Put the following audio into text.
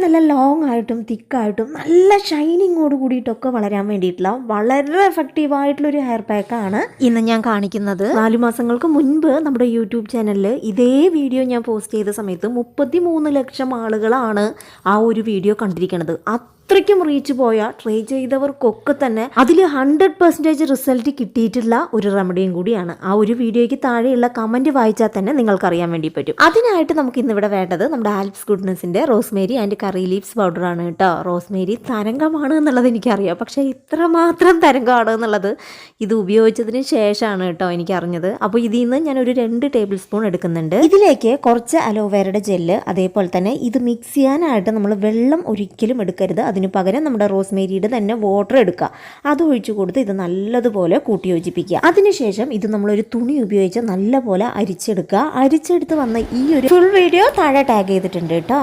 നല്ല ലോങ് ആയിട്ടും തിക്കായിട്ടും നല്ല ഷൈനിങ്ങോട് കൂടിയിട്ടൊക്കെ വളരാൻ വേണ്ടിയിട്ടുള്ള വളരെ എഫക്റ്റീവായിട്ടുള്ളൊരു ഹെയർ പാക്കാണ് ഇന്ന് ഞാൻ കാണിക്കുന്നത്. 4 മാസങ്ങൾക്ക് മുൻപ് നമ്മുടെ യൂട്യൂബ് ചാനലിൽ ഇതേ വീഡിയോ ഞാൻ പോസ്റ്റ് ചെയ്ത സമയത്ത് 33 ലക്ഷം ആളുകളാണ് ആ ഒരു വീഡിയോ കണ്ടിരിക്കുന്നത്. അത്രയ്ക്കും റീച്ച് പോയ ട്രൈ ചെയ്തവർക്കൊക്കെ തന്നെ അതിൽ 100% റിസൾട്ട് കിട്ടിയിട്ടുള്ള ഒരു റെമഡിയും കൂടിയാണ്. ആ ഒരു വീഡിയോയ്ക്ക് താഴെയുള്ള കമന്റ് വായിച്ചാൽ തന്നെ നിങ്ങൾക്കറിയാൻ വേണ്ടി പറ്റും. അതിനായിട്ട് നമുക്ക് ഇന്നിവിടെ വേണ്ടത് നമ്മുടെ ആൽപ്സ് ഗുഡ്നെസിന്റെ റോസ്മേരി ആൻഡ് കറി ലീവ്സ് പൗഡറാണ് കേട്ടോ. റോസ്മേരി തരംഗമാണ് എന്നുള്ളത് എനിക്കറിയാം, പക്ഷേ ഇത്രമാത്രം തരംഗമാണ് എന്നുള്ളത് ഇത് ഉപയോഗിച്ചതിന് ശേഷമാണ് കേട്ടോ എനിക്കറിഞ്ഞത്. അപ്പോൾ ഇതിൽ നിന്ന് ഞാനൊരു 2 ടേബിൾ സ്പൂൺ എടുക്കുന്നുണ്ട്. ഇതിലേക്ക് കുറച്ച് അലോവേരയുടെ ജെല്ല്, അതേപോലെ തന്നെ ഇത് മിക്സ് ചെയ്യാനായിട്ട് നമ്മൾ വെള്ളം ഒരിക്കലും എടുക്കരുത്. അതിന് പകരം നമ്മുടെ റോസ്മേരിയുടെ തന്നെ വാട്ടർ എടുക്കുക, അത് ഒഴിച്ചു കൊടുത്ത് ഇത് നല്ലതുപോലെ കൂട്ടി യോജിപ്പിക്കുക. അതിനുശേഷം ഇത് നമ്മളൊരു തുണി ഉപയോഗിച്ച് നല്ലപോലെ അരിച്ചെടുക്കുക. അരിച്ചെടുത്ത് വന്ന ഈ ഒരു ഫുൾ വീഡിയോ താഴെ ടാഗ് ചെയ്തിട്ടുണ്ട് കേട്ടോ.